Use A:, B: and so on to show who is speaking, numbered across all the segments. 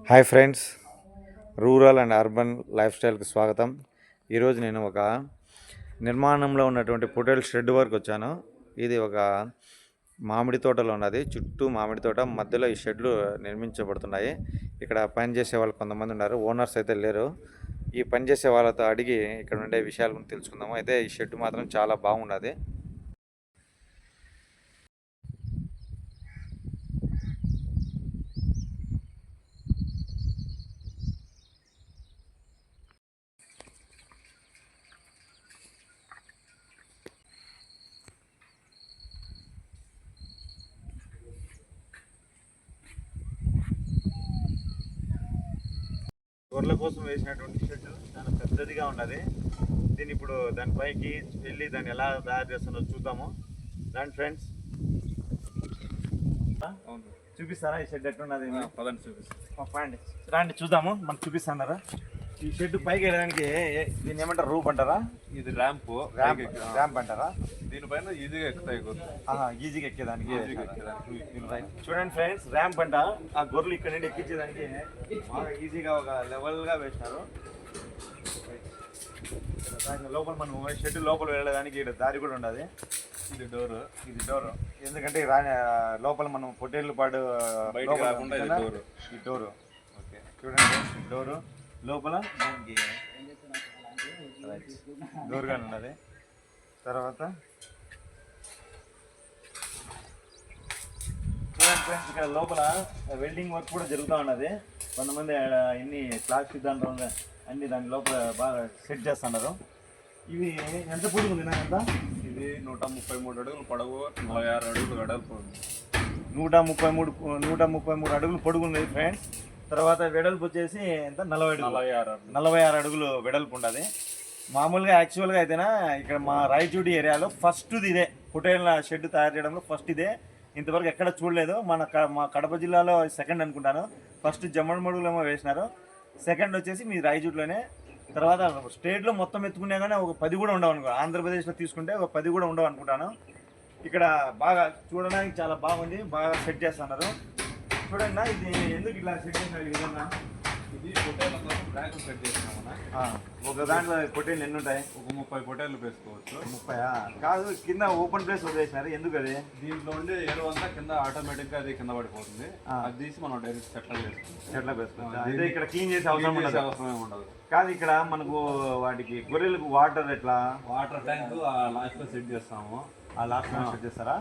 A: Hi friends, rural and urban life స్టైల్కి స్వాగతం. ఈరోజు నేను ఒక నిర్మాణంలో ఉన్నటువంటి పొటేల్ షెడ్ వరకు వచ్చాను. ఇది ఒక మామిడి తోటలో ఉన్నది. చుట్టూ మామిడి తోట మధ్యలో ఈ షెడ్లు నిర్మించబడుతున్నాయి. ఇక్కడ పనిచేసే వాళ్ళు కొంతమంది ఉన్నారు, ఓనర్స్ అయితే లేరు. ఈ పనిచేసే వాళ్ళతో అడిగి ఇక్కడ ఉండే విషయాల గురించి తెలుసుకుందాము. అయితే ఈ షెడ్ మాత్రం చాలా బాగున్నది. గొర్రెల కోసం వేసినటువంటి షెడ్ చాలా పెద్దదిగా ఉన్నది. దీన్ని ఇప్పుడు దానిపైకి వెళ్ళి దాన్ని ఎలా తయారు చేస్తానో చూద్దాము. దాని ఫ్రెండ్స్ చూపిస్తారా ఈ షెడ్ ఎట్లున్నది?
B: పదండి చూపిస్తాను.
A: రండి చూద్దాము. మనకు చూపిస్తారా? ఈ షెడ్ పైకి వెళ్ళడానికి దీన్ని ఏమంటారు, రూప్ అంటారా?
B: ఇది ర్యాంప్
A: అంటారా?
B: దీనిపైన ఈజీగా ఎక్కుతాయి
A: ఈజీగా ఎక్కేదానికి. చూడండి ఫ్రెండ్స్, ర్యాంప్ అంట. ఆ గొర్రెలు ఇక్కడ నుండి ఎక్కించేదానికి బాగా ఈజీగా ఒక లెవెల్గా వేసినారు. లోపల మనం షెడ్ లోపల వెళ్ళడానికి ఇక్కడ దారి కూడా ఉండదు. ఇది డోరు. ఎందుకంటే లోపల మనం పొట్టేళ్ళు పాడు
B: బయట రాకుండా
A: ఈ డోరు. ఓకే, చూడండి డోరు లోపల దానికి డోర్గా ఉన్నది. తర్వాత ఇక్కడ లోపల వెల్డింగ్ వర్క్ కూడా జరుగుతూ ఉన్నది. కొంతమంది ఎన్ని ప్లాస్టిక్ దాంట్లో అన్ని దాని లోపల బాగా సెట్ చేస్తున్నారు. ఇవి ఎంత పొడుగు ఉంది? ఎంత?
B: ఇది 133 అడుగులు పొడవు, 46 అడుగులు వెడల్పు.
A: 133 అడుగులు పొడుగు ఉంది ఫ్రెండ్స్. తర్వాత వెడల్పు వచ్చేసి ఎంత? 46 అడుగులు వెడల్పు ఉండదు. మామూలుగా యాక్చువల్గా అయితేనా ఇక్కడ మా రాయచూడి ఏరియాలో ఫస్ట్ ఇదే పొటేళ్ల షెడ్ తయారు చేయడంలో ఫస్ట్ ఇదే. ఇంతవరకు ఎక్కడ చూడలేదు. మా కడప జిల్లాలో సెకండ్ అనుకుంటాను. ఫస్ట్ జమ్మడిమడుగులేమో వేసినారు, సెకండ్ వచ్చేసి మీ రాయచూడిలోనే. తర్వాత స్టేట్లో మొత్తం ఎత్తుకునే కానీ ఒక 10 కూడా ఉండవు అనుకో. ఆంధ్రప్రదేశ్లో తీసుకుంటే ఒక 10 కూడా ఉండవు అనుకుంటాను. ఇక్కడ బాగా చూడడానికి చాలా బాగుంది, బాగా సెట్ చేస్తున్నారు. చూడండి, ఇది ఎందుకు ఇట్లా సెట్ చేసినారు ఈ విధంగా?
B: ఇది పొట్టేళ్ళ కోసం ర్యాంక్ సెట్ చేసినామన్నా.
A: ఒక దాంట్లో పొట్టేళ్ళు ఎన్ని ఉంటాయి?
B: ఒక 30 పొట్టేళ్ళు వేసుకోవచ్చు.
A: 30 కాదు, కింద ఓపెన్ ప్లేస్ వదిలేసినారు. ఎందుకు అది?
B: దీంట్లో ఉండే ఎరువు అంతా కింద ఆటోమేటిక్గా అది కింద పడిపోతుంది. అది తీసి మనం డైరెక్ట్
A: చెట్ల వేసుకోవచ్చు. అయితే ఇక్కడ క్లీన్ చేసే అవసరం
B: ఉండదు.
A: కాదు, ఇక్కడ మనకు వాటికి గొర్రెలకు వాటర్ ఎట్లా?
B: వాటర్ ట్యాంక్ లాస్ట్లో సెట్ చేస్తాము.
A: ఆ లాస్ట్ సెట్ చేస్తారా?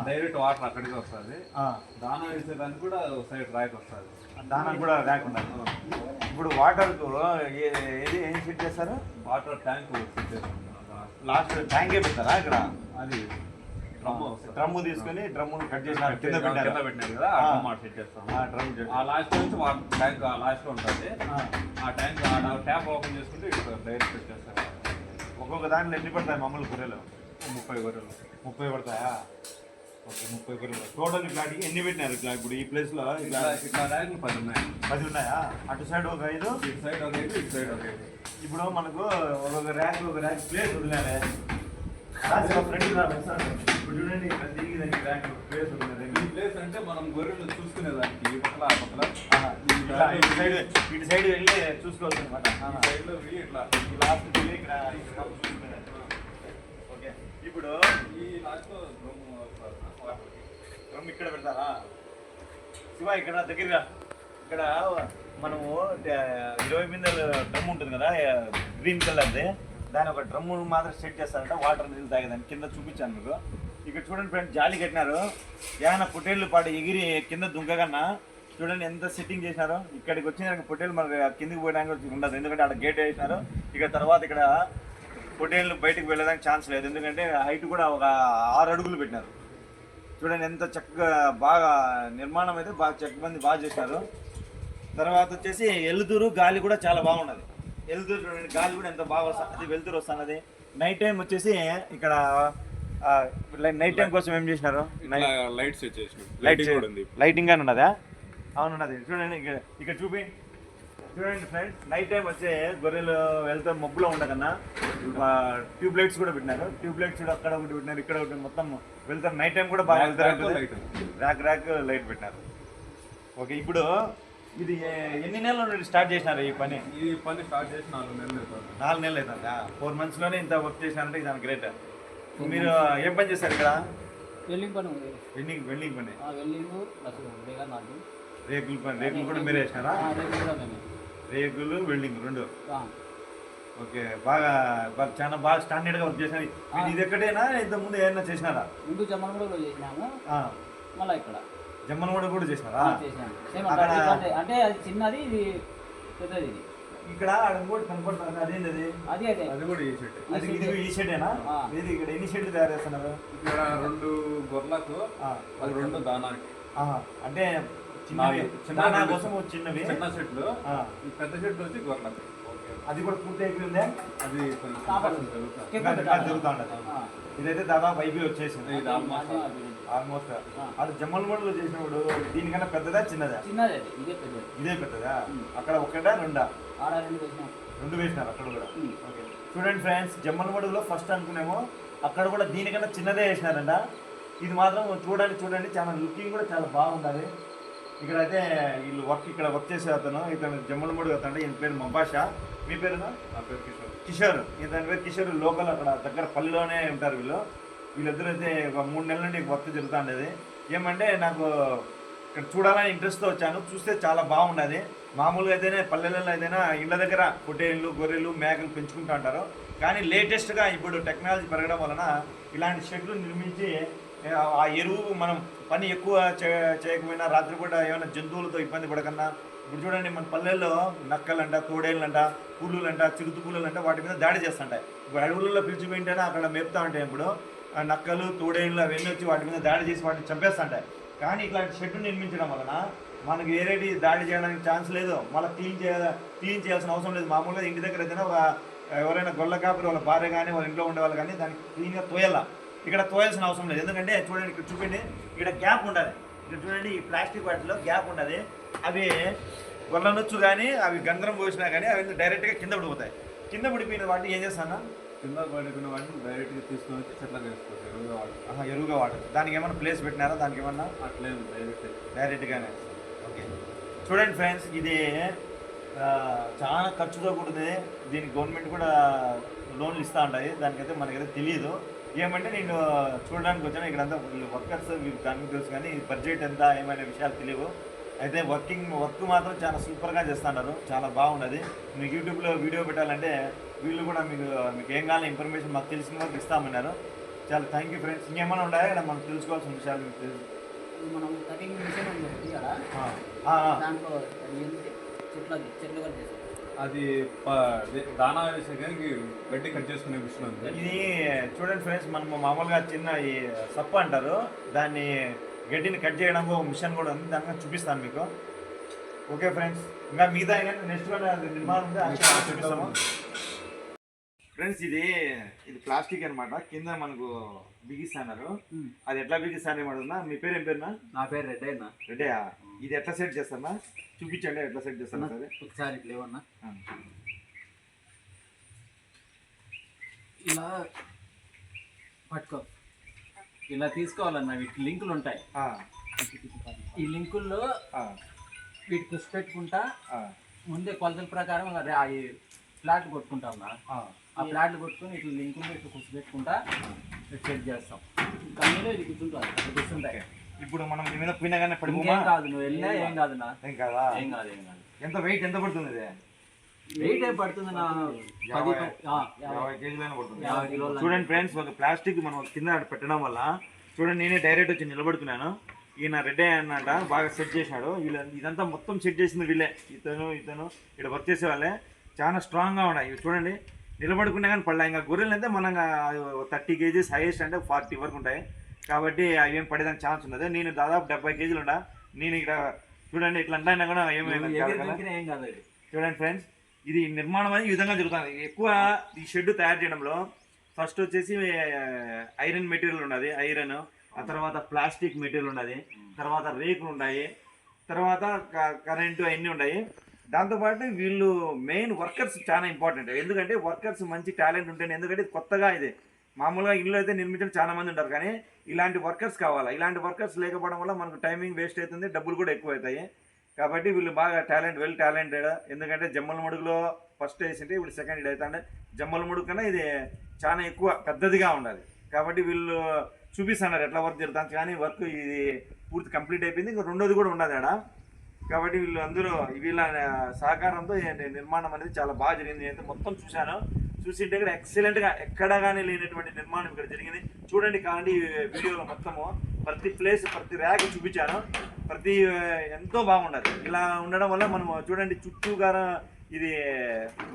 B: డైరెక్ట్ వాటర్ అక్కడికి వస్తుంది. దానా వేసేదానికి కూడా సైడ్ ర్యాక్ వస్తుంది.
A: దానా కూడా ర్యాక్ ఉండాలి. ఇప్పుడు వాటర్కు ఏది ఏం సెట్ చేస్తారు?
B: వాటర్ ట్యాంక్ సెట్ చేస్తాం.
A: లాస్ట్ ట్యాంకే పెడతారా ఇక్కడ?
B: అది
A: డ్రమ్ము తీసుకొని డ్రమ్ము కట్ చేసి కింద
B: పెట్టినారు కదా, ఆ డ్రమ్ సెట్ చేస్తాం. ఆ లాస్ట్ నుంచి వాటర్ ట్యాంక్ ఆ లాస్ట్లో ఉంటుంది. ఆ ట్యాంక్ ట్యాప్ ఓపెన్ చేసుకుంటే డైరెక్ట్ సెట్ చేస్తారు.
A: ఒక్కొక్క దాంట్లో ఎన్ని పడతాయి మామూలు గొర్రెలు?
B: 30 గొర్రెలు.
A: 30 పడతాయా? ఓకే, 30 గొర్రెలు టోటల్. ఇట్లాంటి ఎన్ని పెట్టినారు ఇట్లా? ఇప్పుడు ఈ ప్లేస్లో
B: ఇట్లా ర్యాకులు 10 ఉన్నాయి.
A: 10 ఉన్నాయా? అటు సైడ్ ఒక 5,
B: ఇటు సైడ్ ఒక 5, ఇటు సైడ్ ఒక 5.
A: ఇప్పుడు మనకు ఒక ర్యాక్ ప్లేస్ వదిలేరే. ఫ్రెండ్ ఇప్పుడు చూడండి, ప్రతిదీ దానికి ర్యాక్ ప్లేస్ వదిలేదు.
B: ఈ ప్లేస్ అంటే మనం గొర్రెలు చూసుకునేదానికి ఈ పక్కల ఆ పక్కల
A: ఇటు సైడ్ వెళ్ళి చూసుకోవచ్చు అనమాట.
B: ఈ సైడ్లో ఇట్లా
A: లాస్ట్ వెళ్ళి ఇక్కడ చూసుకునేది. ఓకే, ఇప్పుడు
B: ఈ లాస్ట్లో
A: డ్రమ్ ఇక్కడ పెడతారా? శివ ఇక్కడ దగ్గరగా ఇక్కడ మనము 20 బిందెల డ్రమ్ ఉంటుంది కదా, గ్రీన్ కలర్ది. దాని ఒక డ్రమ్ము మాత్రం సెట్ చేస్తారంట, వాటర్ నీళ్ళు తాగేదాన్ని. కింద చూపించాను మీకు. ఇక్కడ చూడండి ఫ్రెండ్స్, జాలి కట్టినారు. ఏమైనా పొట్టేళ్ళు పాటు ఎగిరి కింద దుంకకన్నా చూడండి ఎంత సెట్టింగ్ చేసినారు. ఇక్కడికి వచ్చిన పొట్టేళ్ళు మనకు కిందికి పోయడానికి ఉండదు, ఎందుకంటే అక్కడ గేట్ వేసినారు. ఇక తర్వాత ఇక్కడ పొట్టేళ్ళు బయటకు వెళ్ళడానికి ఛాన్స్ లేదు, ఎందుకంటే హైట్ కూడా ఒక 6 అడుగులు పెట్టినారు. చూడండి ఎంత చక్కగా బాగా నిర్మాణం అయితే బాగా చెక్కబంది బాగా చేసినారు. తర్వాత వచ్చేసి వెలుతురు గాలి కూడా చాలా బాగున్నది. వెలుతురు చూడండి, గాలి కూడా ఎంత బాగా వస్తుంది, వెలుతురు వస్తున్నది. నైట్ టైం వచ్చేసి ఇక్కడ నైట్ టైం కోసం ఏం చేసినారు?
B: లైట్స్ వచ్చేసినాయి.
A: లైటింగ్ గానే ఉన్నదా? అవునున్నది. చూడండి ఇక్కడ చూడండి ఫ్రెండ్స్, నైట్ టైం వచ్చే గొర్రెలు వెళ్తే మబ్బులో ఉండకన్నా ట్యూబ్ లైట్స్ కూడా పెట్టినారు. ట్యూబ్ లైట్స్ కూడా అక్కడ ఒకటి పెట్టినారు, ఇక్కడ ఒకటి, మొత్తం వెళ్తారు. నైట్ టైం కూడా బాగా వెళ్తారు. ర్యాక్ లైట్ పెట్టినారు. ఓకే, ఇప్పుడు ఇది ఎన్ని నెలల నుండి స్టార్ట్ చేసినారు ఈ పని?
B: ఈ పని స్టార్ట్ చేసి 4 నెలలు అవుతుంది.
A: 4 నెలలు అవుతుందా? 4 monthsలోనే ఇంత వర్క్ చేసినారంటే ఇది గ్రేట్. మీరు ఏం పని చేస్తారు ఇక్కడ?
C: వెల్డింగ్ పని ఉంది.
A: వెల్డింగ్ పని.
C: వెల్డింగ్ ప్లస్ రేగా నాలుగు.
A: రేకులు పని. రేకులు కూడా మీరే వేసినారా?
C: రేకులు కూడా మేమే.
A: రేకులు వెల్డింగ్ రెండు.
C: ఆ.
A: ఓకే, బాగా చాలా బాగా స్టాండర్డ్గా వర్క్ చేసినారు. మీరు ఇది ఎక్కడైనా ఇంత ముందు ఏమైనా చేసినారా?
C: ముందు జమ్మనగూడలో చేసినాము, మళ్ళీ ఇక్కడ
A: జమ్మనగూడ కూడా చేసినారా?
C: చేసినాము. సేమ్
A: అక్కడ
C: అంటే అది చిన్నది, ఇది పెద్దది. ఇది
A: ఇక్కడ ఇంకోటి కనపడుతుంది, అదేంటి అది?
C: అది అదే
B: అది కూడా ఈ షెడ్.
A: అది ఇది ఈ షెడ్డేనా? ఇది ఇక్కడ ఎన్ని షెడ్లు తయారు చేస్తున్నారు?
B: ఇక్కడ 2 గొర్రెలకు, అది 2 దానానికి.
A: అంటే చిన్నవి, చిన్న కోసం చిన్నవి
B: చిన్న షెడ్లు, ఈ పెద్ద షెడ్ వచ్చి గొర్రెలకు.
A: అది కూడా పూర్తి అయిపోయిందే.
B: అది
A: జరుగుతూ ఉండదు. ఇదైతే దాదాపు అయిపోయి వచ్చేసింది.
B: ఇది
A: ఆల్మోస్ట్. అది జమ్మలమూడిలో చేసినప్పుడు దీనికన్నా పెద్దదా చిన్నదా?
C: చిన్నదే, ఇదే పెద్దది.
A: ఇదే పెద్దదా? అక్కడ ఒకటా రెండా?
C: ఆడ 2 వేసినాం.
A: 2 వేసినారు అక్కడ కూడా. ఓకే, చూడండి ఫ్రెండ్స్, జమ్మలమూడిలో ఫస్ట్ అనుకునేమో అక్కడ కూడా దీనికన్నా చిన్నదే వేసినారంట. ఇది మాత్రం చూడండి చాలా లుకింగ్ కూడా చాలా బాగుండాలి. ఇక్కడైతే వీళ్ళు ఇక్కడ వర్క్ చేసే ఇతను జమ్మలమూడి అతను. ఈయన పేరు మబాషా. మీ పేరునా?
B: నా పేరు కిషోర్.
A: కిషోర్. ఇతని పేరు కిషోర్. లోకల్ అక్కడ దగ్గర పల్లెలోనే ఉంటారు వీళ్ళిద్దరూ అయితే ఒక 3 నెలల నుండి వర్క్ జరుగుతూ ఉండేది. ఏమంటే నాకు ఇక్కడ చూడాలని ఇంట్రెస్ట్తో వచ్చాను. చూస్తే చాలా బాగుండేది. మామూలుగా అయితేనే పల్లెలలో అయితేనే ఇళ్ళ దగ్గర పొట్టేళ్ళు, గొర్రెలు, మేకలు పెంచుకుంటూ ఉంటారు. కానీ లేటెస్ట్గా ఇప్పుడు టెక్నాలజీ పెరగడం వలన ఇలాంటి షెడ్లు నిర్మించి ఆ ఎరువు మనం పని ఎక్కువ చేయకపోయినా రాత్రిపూట ఏమైనా జంతువులతో ఇబ్బంది పడకన్నా, ఇప్పుడు చూడండి మన పల్లెల్లో నక్కలంట, తోడేళ్ళంట, పుల్లులంట, చిరుత పుల్లులంట వాటి మీద దాడి చేస్తుంటాయి. ఇప్పుడు అడవులలో పిలిచిపోయింటేనే అక్కడ మేపుతూ ఉంటాయి. ఇప్పుడు నక్కలు, తోడేళ్ళు అవన్నీ వచ్చి వాటి మీద దాడి చేసి వాటిని చంపేస్తుంటాయి. కానీ ఇట్లాంటి షెడ్ నిర్మించడం వలన మనకి ఏరేటి దాడి చేయడానికి ఛాన్స్ లేదు. మళ్ళీ క్లీన్ చేయాల్సిన అవసరం లేదు. మామూలుగా ఇంటి దగ్గర అయితేనే ఎవరైనా గొల్ల కాపురి వాళ్ళ భార్య కానీ వాళ్ళ ఇంట్లో ఉండేవాళ్ళు కానీ దానికి క్లీన్గా తోయాల. ఇక్కడ తోయాల్సిన అవసరం లేదు. ఎందుకంటే చూడండి, ఇక్కడ చూపిండి, ఇక్కడ గ్యాప్ ఉండాలి. ఇక్కడ చూడండి, ఈ ప్లాస్టిక్ వాటిలో గ్యాప్ ఉండదు. అవి గొల్లనొచ్చు కానీ అవి గంధరం పోసినా కానీ అవి డైరెక్ట్గా కింద పడిపోతాయి. కింద పడిపోయిన వాటిని ఏం చేస్తాను?
B: కింద పడిపోయిన వాటిని డైరెక్ట్గా తీసుకొని వచ్చి చెట్లకు వేసుకోవచ్చు.
A: ఎరువుగా వాడదు. దానికి ఏమన్నా ప్లేస్ పెట్టినారా? దానికి ఏమన్నా?
B: అట్లేం
A: డైరెక్ట్గానే. ఓకే, చూడండి ఫ్రెండ్స్, ఇది చాలా ఖర్చుతో కూడింది. దీనికి గవర్నమెంట్ కూడా లోన్లు ఇస్తూ ఉంటాయి. దానికైతే మనకైతే తెలియదు. ఏమంటే నేను చూడడానికి వచ్చాను. ఇక్కడంతా వర్కర్స్ దానికి తెలుసు కానీ బడ్జెట్ ఎంత ఏమైనా విషయాలు తెలియవు. అయితే వర్క్ మాత్రం చాలా సూపర్గా చేస్తున్నారు. చాలా బాగున్నది. మీకు యూట్యూబ్లో వీడియో పెట్టాలంటే వీళ్ళు కూడా మీకు ఏం కావాలో ఇన్ఫర్మేషన్ మాకు తెలిసిన వరకు ఇస్తామన్నారు. చాలా థ్యాంక్ యూ ఫ్రెండ్స్. ఇంకేమైనా ఉన్నాయా ఇక్కడ మనం తెలుసుకోవాల్సిన విషయాలు? మీకు తెలుసు
C: మనం కటింగ్ మిషన్ ఉంది కదా, దాంట్లో చెట్లు కూడా చేస్తాం.
B: అది దానా వేసే కానీ గడ్డి కట్ చేసుకునే మిషన్ ఉంది.
A: ఇది చూడండి ఫ్రెండ్స్, మనం మామూలుగా చిన్న ఈ సప్ప అంటారు, దాన్ని గడ్డిని కట్ చేయడానికి ఒక మిషన్ కూడా ఉంది. దాన్ని చూపిస్తాను మీకు. ఓకే ఫ్రెండ్స్, ఇంకా మిగతా నెక్స్ట్ నిర్మాణం ఉంది, అది చూపిస్తాము. ఫ్రెండ్స్, ఇది ప్లాస్టిక్ అనమాట. కింద మనకు బిగిస్తున్నారు. అది ఎట్లా బిగిస్తాను ఏమడుగున్నా? మీ పేరు ఏం పేరునా?
C: నా పేరు రెడ్డి అన్న.
A: రెడ్డి, ఇది ఎట్లా సెట్ చేస్తారా? చూపించండి ఎట్లా సెట్ చేస్తారా సరే
C: ఒకసారి. లేవన్నా, ఇలా పట్టుకో, ఇలా తీసుకోవాలన్నా. వీటికి లింకులు ఉంటాయి. ఈ లింకుల్లో వీటి పుష్ పెట్టుకుంటా ముందే కొలతల ప్రకారం ఈ ఫ్లాట్ కొట్టుకుంటా ఉన్నా. ఆ ఫ్లాట్లు కొట్టుకుని ఇట్లా లింకులు ఇట్లా పుష్ పెట్టుకుంటా సెట్ చేస్తాం. కన్నీలో ఇది కూర్చుంటాయి.
A: ఇప్పుడు మనం దీని మీద పోయినా కానీ
C: ఏం కాదు, నువ్వు వెళ్ళినా ఏం కాదు. నా
A: ఏం కాదా?
C: ఏం కాదు, ఏం కాదు.
A: ఎంత వెయిట్ ఎంత పడుతుంది?
C: వెయిట్ ఏ పడుతుంది నా
A: 50 కేజీలైనా పడుతుంది. చూడండి ఫ్రెండ్స్, ఒక ప్లాస్టిక్ మనం కింద పెట్టడం వల్ల చూడండి, నేనే డైరెక్ట్ వచ్చి నిలబడుతున్నాను. ఈయన రెడ్డి అన్నట బాగా సెట్ చేసినాడు. ఇదంతా మొత్తం సెట్ చేసింది వీళ్ళే. ఇతను ఇక్కడ వర్క్ చేసే వాళ్ళే. చాలా స్ట్రాంగ్గా ఉన్నాయి. ఇవి చూడండి, నిలబడుకునే కానీ పడలే. ఇంకా గొర్రెలు అయితే మనం 30 కేజీస్, హైయెస్ట్ అంటే 40 వరకు ఉంటాయి. కాబట్టి అవి ఏం పడేదానికి ఛాన్స్ ఉండదు. నేను దాదాపు 70 కేజీలు ఉండా. నేను ఇక్కడ చూడండి, ఇట్లా అంటే కూడా ఏమైనా చూడండి ఫ్రెండ్స్, ఇది నిర్మాణం అనేది ఈ విధంగా జరుగుతుంది. ఎక్కువ ఈ షెడ్ తయారు చేయడంలో ఫస్ట్ వచ్చేసి ఐరన్ మెటీరియల్ ఉన్నది, ఐరన్. ఆ తర్వాత ప్లాస్టిక్ మెటీరియల్ ఉన్నది, తర్వాత రేకులు ఉన్నాయి, తర్వాత కరెంటు అవన్నీ ఉన్నాయి. దాంతోపాటు వీళ్ళు మెయిన్ వర్కర్స్ చాలా ఇంపార్టెంట్. ఎందుకంటే వర్కర్స్ మంచి టాలెంట్ ఉంటుంది. ఎందుకంటే కొత్తగా ఇది మామూలుగా ఇల్లు అయితే నిర్మించడం చాలా మంది ఉంటారు, కానీ ఇలాంటి వర్కర్స్ కావాలా. ఇలాంటి వర్కర్స్ లేకపోవడం వల్ల మనకు టైమింగ్ వేస్ట్ అవుతుంది, డబ్బులు కూడా ఎక్కువ అవుతాయి. కాబట్టి వీళ్ళు బాగా వెల్ టాలెంటెడ్. ఎందుకంటే జమ్మల మడుగులో ఫస్ట్ వేసింటే ఇప్పుడు సెకండ్ ఇది అవుతుంటే జమ్మల మడుగు కన్నా ఇది చాలా ఎక్కువ పెద్దదిగా ఉండాలి. కాబట్టి వీళ్ళు చూపిస్తున్నారు ఎట్లా వర్క్ జరుగుతుంది, కానీ వర్క్ ఇది పూర్తి కంప్లీట్ అయిపోయింది. ఇంకా రెండోది కూడా ఉండదు ఆడ. కాబట్టి వీళ్ళు అందరూ వీళ్ళ సహకారంతో నిర్మాణం అనేది చాలా బాగా జరిగింది. అయితే మొత్తం చూసింటే కూడా ఎక్సలెంట్గా ఎక్కడ కానీ లేనటువంటి నిర్మాణం ఇక్కడ జరిగింది. చూడండి కాండి వీడియోలో మొత్తము ప్రతి ప్లేస్ ప్రతి ర్యాక్ చూపించాను. ప్రతి ఎంతో బాగుండదు. ఇలా ఉండడం వల్ల మనం చూడండి చుట్టూగా ఇది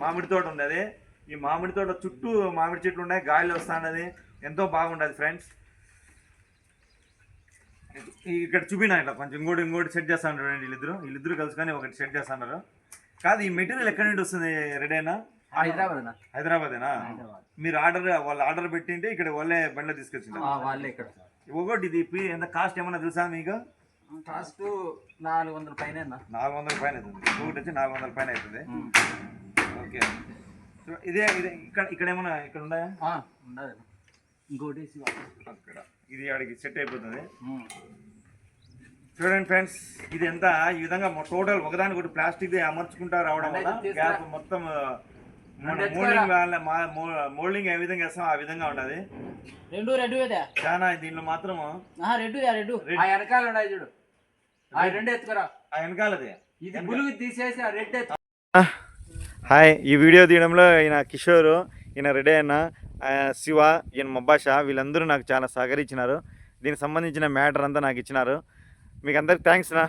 A: మామిడి తోట ఉంది. ఈ మామిడి తోట చుట్టూ మామిడి చెట్లు ఉన్నాయి, గాలి వస్తున్నది, ఎంతో బాగుండదు ఫ్రెండ్స్. ఇక్కడ చూపినా ఇట్లా కొంచెం ఇంకోటి సెట్ చేస్తాను చూడండి. వీళ్ళిద్దరు కలుసుకొని ఒకటి సెట్ చేస్తున్నారు. కాదు ఈ మెటీరియల్ ఎక్కడి నుండి వస్తుంది రెడీనా? హైదరాబాదేనా? మీరు వాళ్ళు ఆర్డర్ పెట్టింటే ఇక్కడ వాళ్ళే బండ్లో తీసుకొచ్చింది. ఒకటి ఇది ఎంత కాస్ట్ ఏమన్నా తెలుసా మీకు?
C: కాస్ట్ 400 పైన
A: 400 పైన అవుతుంది. ఒకటి వచ్చి 400 పైన అవుతుంది. ఓకే, ఇదే ఇక్కడ ఏమన్నా ఇక్కడ ఉన్నాయా?
C: ఇంకోటి
A: అక్కడ ఇది ఆడికి సెట్ అయిపోతుంది. చూడండి ఫ్రెండ్స్, ఇది ఎంత ఈ విధంగా టోటల్ ఒకదానికి ఒకటి ప్లాస్టిక్ అమర్చుకుంటా రావడం వల్ల గ్యాప్ మొత్తం మోల్డింగ్ ఏ విధంగా వేస్తాం ఆ విధంగా ఉండదు. చాలా దీంట్లో మాత్రం
C: వెనకాల ఉన్నాయి చూడు, ఆ రెండు ఎత్తుకురా.
A: ఆ వెనకాలది
C: ఇది బులుగు తీసేసి ఆ రెడ్ ఎత్తు.
A: హాయ్, ఈ వీడియో తీయడంలో ఈయన కిషోర్, ఈయన రెడ్డి అన్న, శివ, ఈయన మబ్బాష వీళ్ళందరూ నాకు చాలా సహకరించినారు. దీనికి సంబంధించిన మ్యాటర్ అంతా నాకు ఇచ్చినారు. మీకు అందరికి థ్యాంక్స్ నా.